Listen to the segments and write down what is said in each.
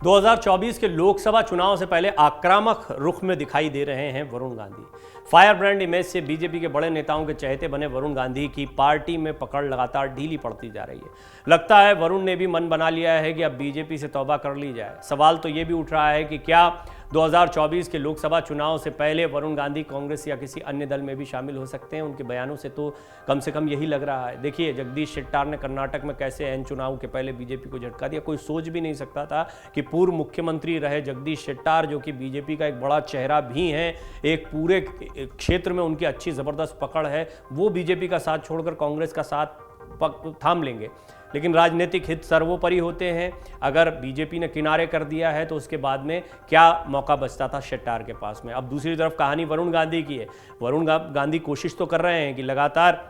2024 के लोकसभा चुनाव से पहले आक्रामक रुख में दिखाई दे रहे हैं Varun Gandhi. Fire brand image से बीजेपी के बड़े नेताओं के चहेते बने वरुण गांधी की पार्टी में पकड़ लगातार ढीली पड़ती जा रही है। लगता है वरुण ने भी मन बना लिया है कि अब बीजेपी से तौबा कर ली जाए। सवाल तो ये भी उठ रहा है कि क्या 2024 के लोकसभा चुनाव से पहले वरुण गांधी कांग्रेस या किसी अन्य दल में भी शामिल हो सकते हैं। उनके बयानों से तो कम से कम यही लग रहा है। देखिए, जगदीश शेट्टार ने कर्नाटक में कैसे एन चुनाव के पहले बीजेपी को झटका दिया। कोई सोच भी नहीं सकता था कि पूर्व मुख्यमंत्री रहे जगदीश शेट्टार, जो कि बीजेपी का एक बड़ा चेहरा भी हैं, एक पूरे क्षेत्र में उनकी अच्छी ज़बरदस्त पकड़ है, वो बीजेपी का साथ छोड़कर कांग्रेस का साथ थाम लेंगे। लेकिन राजनीतिक हित सर्वोपरि होते हैं। अगर बीजेपी ने किनारे कर दिया है तो उसके बाद में क्या मौका बचता था शेट्टार के पास में। अब दूसरी तरफ कहानी वरुण गांधी की है। वरुण गांधी कोशिश तो कर रहे हैं कि लगातार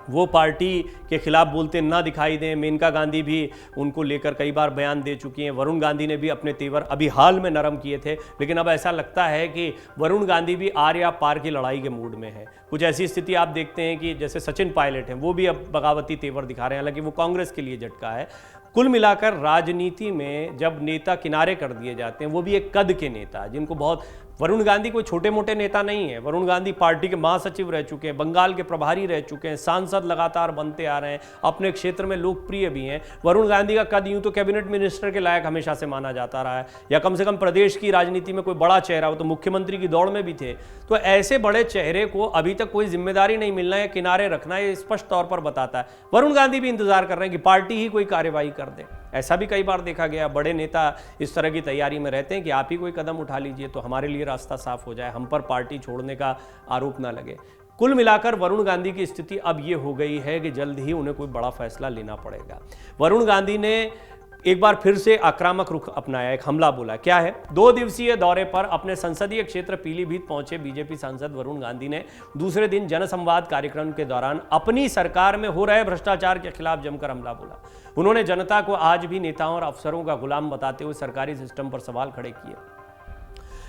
वो पार्टी के खिलाफ बोलते ना दिखाई दें। मेनका गांधी भी उनको लेकर कई बार बयान दे चुकी हैं। वरुण गांधी ने भी अपने तेवर अभी हाल में नरम किए थे, लेकिन अब ऐसा लगता है कि वरुण गांधी भी आर या पार की लड़ाई के मूड में है। कुछ ऐसी स्थिति आप देखते हैं कि जैसे सचिन पायलट हैं, वो भी अब बगावती तेवर दिखा रहे हैं, हालांकि वो कांग्रेस के लिए झटका है। कुल मिलाकर राजनीति में जब नेता किनारे कर दिए जाते हैं, वो भी एक कद के नेता जिनको बहुत, वरुण गांधी कोई छोटे मोटे नेता नहीं है। वरुण गांधी पार्टी के महासचिव रह चुके हैं, बंगाल के प्रभारी रह चुके हैं, सांसद लगातार बनते आ रहे हैं, अपने क्षेत्र में लोकप्रिय भी हैं। वरुण गांधी का कद यूं तो कैबिनेट मिनिस्टर के लायक हमेशा से माना जाता रहा है, या कम से कम प्रदेश की राजनीति में कोई बड़ा चेहरा हो तो मुख्यमंत्री की दौड़ में भी थे। तो ऐसे बड़े चेहरे को अभी तक कोई जिम्मेदारी नहीं मिलना है, किनारे रखना, ये स्पष्ट तौर पर बताता है। वरुण गांधी भी इंतजार कर रहे हैं कि पार्टी ही कोई कार्रवाई कर दे। ऐसा भी कई बार देखा गया, बड़े नेता इस तरह की तैयारी में रहते हैं कि आप ही कोई कदम उठा लीजिए तो हमारे लिए रास्ता साफ हो जाए, हम पर पार्टी छोड़ने का आरोप ना लगे। कुल मिलाकर वरुण गांधी की स्थिति अब ये हो गई है कि जल्द ही उन्हें कोई बड़ा फैसला लेना पड़ेगा। वरुण गांधी ने एक बार फिर से आक्रामक रुख अपनाया, एक हमला बोला। क्या है? 2 दिवसीय दौरे पर अपने संसदीय क्षेत्र पीलीभीत पहुंचे बीजेपी सांसद वरुण गांधी ने दूसरे दिन जनसंवाद कार्यक्रम के दौरान अपनी सरकार में हो रहे भ्रष्टाचार के खिलाफ जमकर हमला बोला। उन्होंने जनता को आज भी नेताओं और अफसरों का गुलाम बताते हुए सरकारी सिस्टम पर सवाल खड़े किए।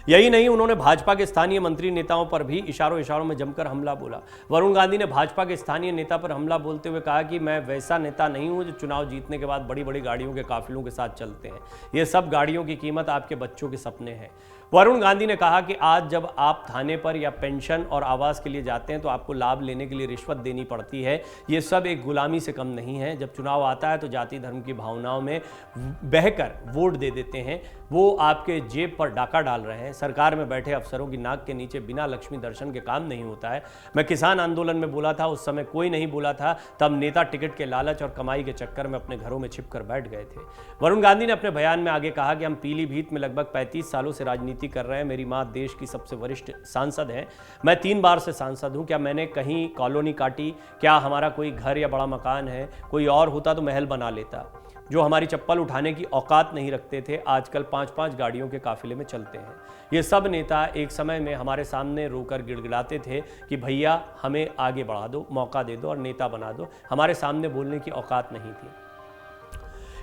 यही नहीं, उन्होंने भाजपा के स्थानीय मंत्री नेताओं पर भी इशारों में जमकर हमला बोला। वरुण गांधी ने भाजपा के स्थानीय नेता पर हमला बोलते हुए कहा कि मैं वैसा नेता नहीं हूं जो चुनाव जीतने के बाद बड़ी बड़ी गाड़ियों के काफिलों के साथ चलते हैं। ये सब गाड़ियों की कीमत आपके बच्चों के सपने हैं। वरुण गांधी ने कहा कि आज जब आप थाने पर या पेंशन और आवास के लिए जाते हैं तो आपको लाभ लेने के लिए रिश्वत देनी पड़ती है। ये सब एक गुलामी से कम नहीं है। जब चुनाव आता है तो जाति धर्म की भावनाओं में बहकर वोट दे देते हैं, वो आपके जेब पर डाका डाल रहे हैं। सरकार में बैठे अफसरों की नाक के नीचे बिना लक्ष्मी दर्शन के काम नहीं होता है। मैं किसान आंदोलन में बोला था, उस समय कोई नहीं बोला था, तब नेता टिकट के लालच और कमाई के चक्कर में अपने घरों में छिपकर बैठ गए थे। वरुण गांधी ने अपने बयान में आगे कहा कि हम पीलीभीत में लगभग 35 सालों से राजनीति कर रहे हैं। मेरी मां देश की सबसे वरिष्ठ सांसद है। मैं 3 बार से सांसद हूं। क्या मैंने कहीं कॉलोनी काटी? क्या हमारा कोई घर या बड़ा मकान है? कोई और होता तो महल बना लेता। जो हमारी चप्पल उठाने की औकात नहीं रखते थे, आजकल 5-5 गाड़ियों के काफिले में चलते हैं। ये सब नेता एक समय में हमारे सामने रोकर गिड़गिड़ाते थे कि भैया हमें आगे बढ़ा दो, मौका दे दो और नेता बना दो। हमारे सामने बोलने की औकात नहीं थी।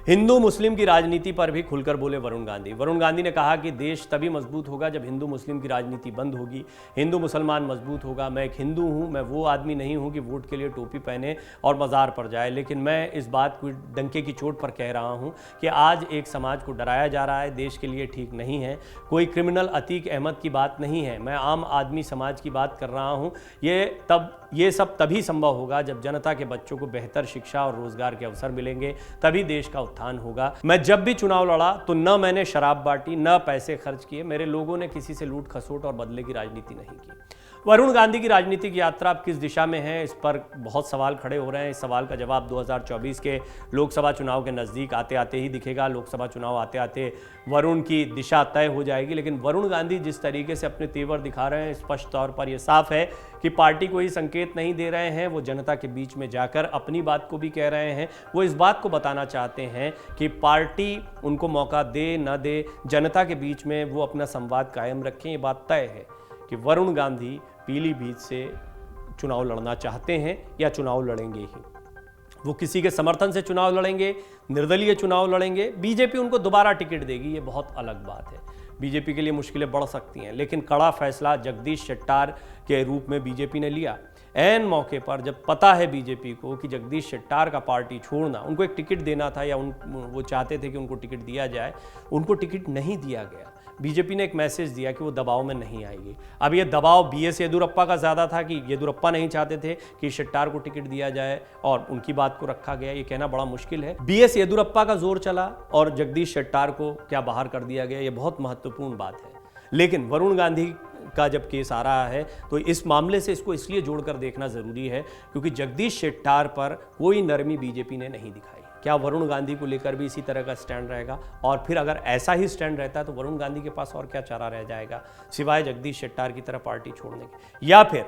हिंदू मुस्लिम की राजनीति पर भी खुलकर बोले वरुण गांधी। वरुण गांधी ने कहा कि देश तभी मजबूत होगा जब हिंदू मुस्लिम की राजनीति बंद होगी, हिंदू मुसलमान मजबूत होगा। मैं एक हिंदू हूं, मैं वो आदमी नहीं हूं कि वोट के लिए टोपी पहने और बाजार पर जाए, लेकिन मैं इस बात को डंके की चोट पर कह रहा हूं कि आज एक समाज को डराया जा रहा है, देश के लिए ठीक नहीं है। कोई क्रिमिनल अतीक अहमद की बात नहीं है, मैं आम आदमी समाज की बात कर रहा हूँ। ये सब तभी संभव होगा जब जनता के बच्चों को बेहतर शिक्षा और रोजगार के अवसर मिलेंगे, तभी देश का उत्थान होगा। मैं जब भी चुनाव लड़ा तो न मैंने शराब बांटी, न पैसे खर्च किए। मेरे लोगों ने किसी से लूट खसोट और बदले की राजनीति नहीं की। वरुण गांधी की राजनीतिक यात्रा अब किस दिशा में है, इस पर बहुत सवाल खड़े हो रहे हैं। इस सवाल का जवाब 2024 के लोकसभा चुनाव के नज़दीक आते आते ही दिखेगा। लोकसभा चुनाव आते आते वरुण की दिशा तय हो जाएगी। लेकिन वरुण गांधी जिस तरीके से अपने तेवर दिखा रहे हैं, स्पष्ट तौर पर यह साफ है कि पार्टी को ही संकेत नहीं दे रहे हैं। वो जनता के बीच में जाकर अपनी बात को भी कह रहे हैं। वो इस बात को बताना चाहते हैं कि पार्टी उनको मौका दे न दे, जनता के बीच में वो अपना संवाद कायम रखें। ये बात तय है कि वरुण गांधी पीलीभीत से चुनाव लड़ना चाहते हैं या चुनाव लड़ेंगे ही। वो किसी के समर्थन से चुनाव लड़ेंगे, निर्दलीय चुनाव लड़ेंगे, बीजेपी उनको दोबारा टिकट देगी, ये बहुत अलग बात है। बीजेपी के लिए मुश्किलें बढ़ सकती हैं, लेकिन कड़ा फैसला जगदीश शेट्टार के रूप में बीजेपी ने लिया। ऐन मौके पर जब पता है बीजेपी को कि जगदीश शेट्टार का पार्टी छोड़ना, उनको एक टिकट देना था या वो चाहते थे कि उनको टिकट दिया जाए, उनको टिकट नहीं दिया गया। बीजेपी ने एक मैसेज दिया कि वो दबाव में नहीं आएगी। अब ये दबाव बीएस येदियुरप्पा का ज़्यादा था कि येदियुरप्पा नहीं चाहते थे कि शेट्टार को टिकट दिया जाए और उनकी बात को रखा गया, ये कहना बड़ा मुश्किल है। बीएस येदियुरप्पा का जोर चला और जगदीश शेट्टार को क्या बाहर कर दिया गया, ये बहुत महत्वपूर्ण बात है। लेकिन वरुण गांधी का जब केस आ रहा है तो इस मामले से इसको इसलिए जोड़कर देखना ज़रूरी है क्योंकि जगदीश शेट्टार पर कोई नरमी बीजेपी ने नहीं दिखाई। क्या वरुण गांधी को लेकर भी इसी तरह का स्टैंड रहेगा? और फिर अगर ऐसा ही स्टैंड रहता है तो वरुण गांधी के पास और क्या चारा रह जाएगा सिवाय जगदीश शेट्टार की तरह पार्टी छोड़ने के, या फिर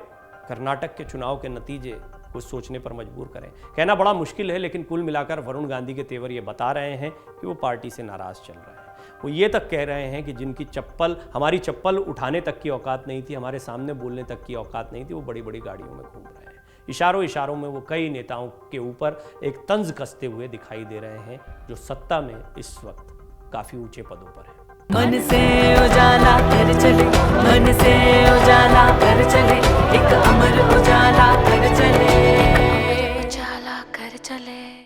कर्नाटक के चुनाव के नतीजे कुछ सोचने पर मजबूर करें। कहना बड़ा मुश्किल है, लेकिन कुल मिलाकर वरुण गांधी के तेवर ये बता रहे हैं कि वो पार्टी से नाराज़ चल रहे हैं। वो ये तक कह रहे हैं कि जिनकी चप्पल, हमारी चप्पल उठाने तक की औकात नहीं थी, हमारे सामने बोलने तक की औकात नहीं थी, वो बड़ी बड़ी गाड़ियों में घूम रहे हैं। इशारों इशारों में वो कई नेताओं के ऊपर एक तंज कसते हुए दिखाई दे रहे हैं जो सत्ता में इस वक्त काफ़ी ऊंचे पदों पर हैं। मन से उजाला